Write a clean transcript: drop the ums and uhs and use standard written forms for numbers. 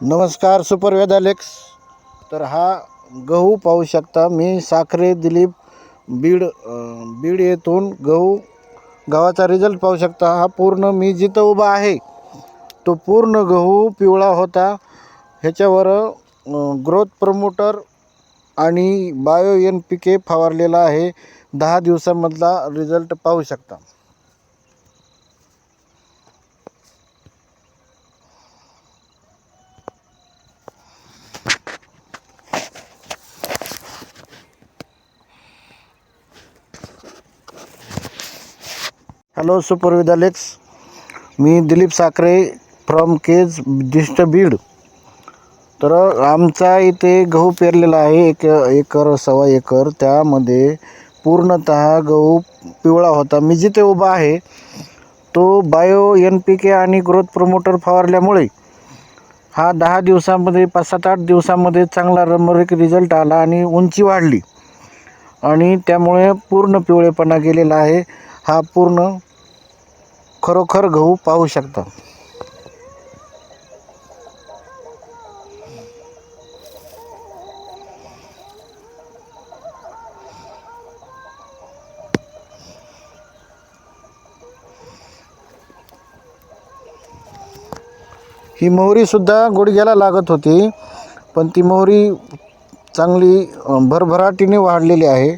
नमस्कार सुपर वेदालेक्स. तर हा गहू पाहू शकता. मी साखरे दिलीप बीड येथून गव्हाचा रिझल्ट पाहू शकता. हा पूर्ण मी जिथं उभा आहे तो पूर्ण गहू पिवळा होता. ह्याच्यावर ग्रोथ प्रमोटर आणि बायो NPK फवारलेला आहे. 10 दिवसामधला रिझल्ट पाहू शकता. हॅलो सुपर वेदालेक्स. मी दिलीप साखरे फ्रॉम केज दिष्ट बीड. तर आमचा इथे गहू पेरलेला आहे 1 एकर 1.25 एकर. त्यामध्ये पूर्णतः गहू पिवळा होता. मी जिथे उभा आहे तो बायो NPK आणि ग्रोथ प्रमोटर फवारल्यामुळे हा 10 दिवसामध्ये 5-7-8 दिवसामध्ये चांगला रमरीक रिझल्ट आला आणि उंची वाढली आणि त्यामुळे पूर्ण पिवळेपणा गेलेला आहे. हा पूर्ण खरोखर गहू पाहू शकता. ही मोहरीसुद्धा गुडघ्याला लागत होती, पण ती मोहरी चांगली भरभराटीने वाढलेली आहे.